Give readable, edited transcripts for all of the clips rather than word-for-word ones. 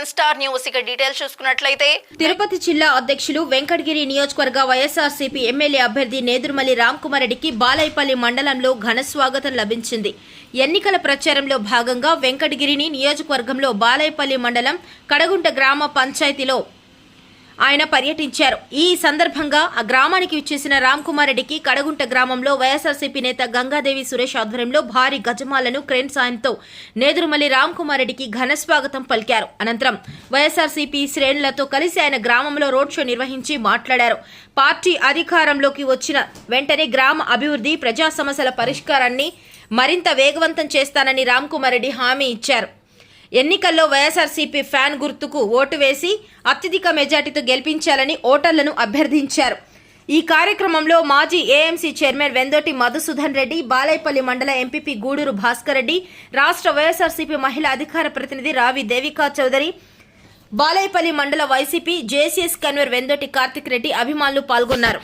One star news ఇక details చూసుకున్నట్లయితే తిరుపతి జిల్లా అధ్యక్షులు వెంకటగిరి నియోజకవర్గ వైఎస్ఆర్సీపీ ఎమ్మెల్యే అభ్యర్థి నేదురుమల్లి రామ్కుమార్ రెడ్డికి బాలైపల్లి మండలంలో ఘన స్వాగతం లభించింది. ఎన్నికల ప్రచారంలో భాగంగా వెంకటగిరిని నియోజకవర్గంలో బాలైపల్లి మండలం కడగుంట గ్రామ పంచాయతీలో ఆయన పర్యటించారు. ఈ సందర్భంగా ఆ గ్రామానికి విచ్చేసిన రామ్కుమార్ రెడ్డికి కడగుంట గ్రామంలో వైఎస్ఆర్సీపీ నేత గంగాదేవి సురేష్ ఆధ్వర్యంలో భారీ గజమాలను క్రేన్ సాయంతో నేదురుమల్లి రామ్కుమార్ రెడ్డికి ఘన స్వాగతం పలికారు. అనంతరం వైఎస్ఆర్సీపీ శ్రేణులతో కలిసి ఆయన గ్రామంలో రోడ్ షో నిర్వహించి మాట్లాడారు. పార్టీ అధికారంలోకి వచ్చిన వెంటనే గ్రామ అభివృద్ధి, ప్రజా సమస్యల పరిష్కారాన్ని మరింత వేగవంతం చేస్తానని రామ్కుమార్ రెడ్డి హామీ ఇచ్చారు. ఎన్నికల్లో వైఎస్ఆర్సీపీ ఫ్యాన్ గుర్తుకు ఓటు వేసి అత్యధిక మెజార్టీతో గెలిపించాలని ఓటర్లను అభ్యర్థించారు. ఈ కార్యక్రమంలో మాజీ ఏఎంసీ చైర్మన్ వెందోటి మధుసూదన్ రెడ్డి, బాలైపల్లి మండల ఎంపీపీ గూడూరు భాస్కర్ రెడ్డి, రాష్ట్ర వైఎస్ఆర్సీపీ మహిళా అధికార ప్రతినిధి రావి దేవికా చౌదరి, బాలైపల్లి మండల YCP JCS convener Vendoti Karthik Reddy అభిమానులు పాల్గొన్నారు.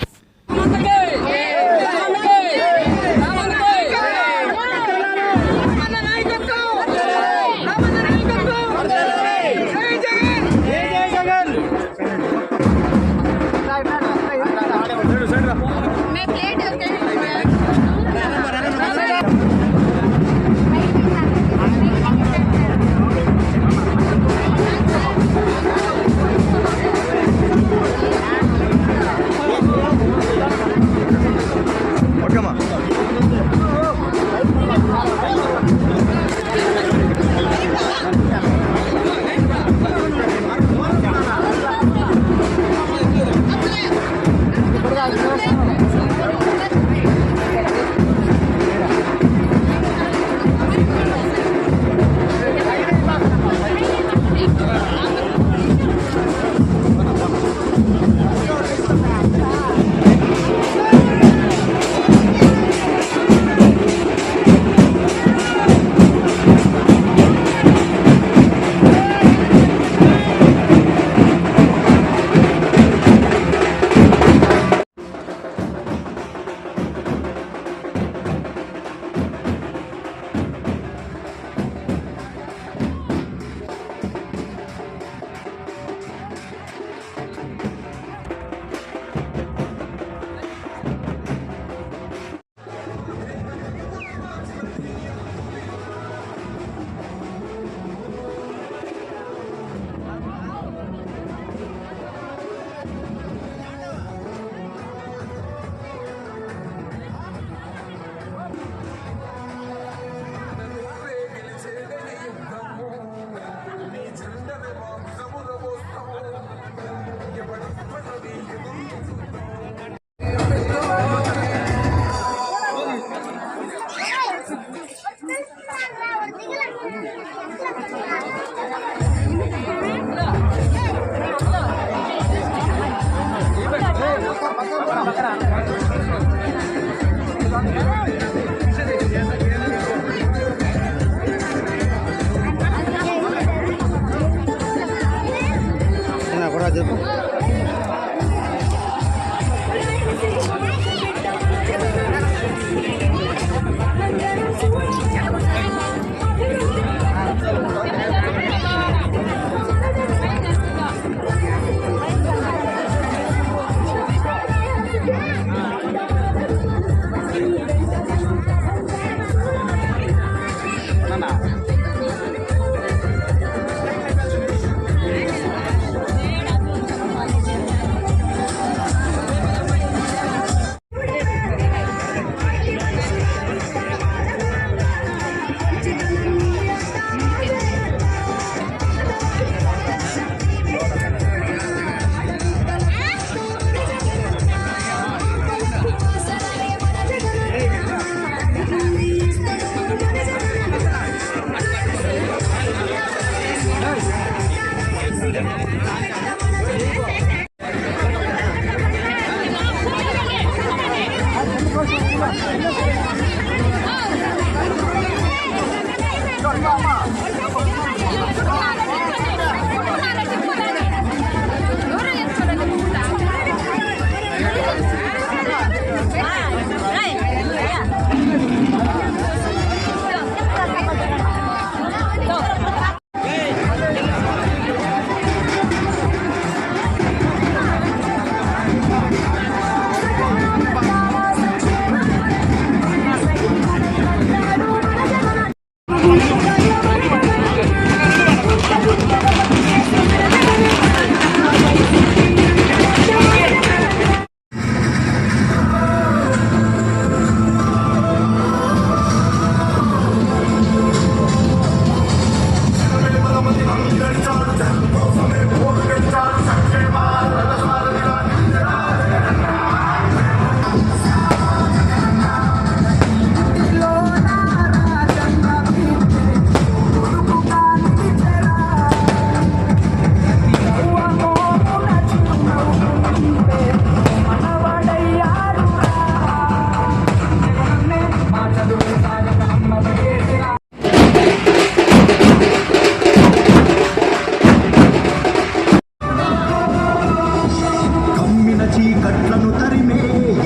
చీకట్లను తరిమే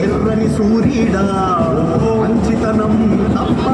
ఎర్రని సూర్యుడా మంచితనం తప్ప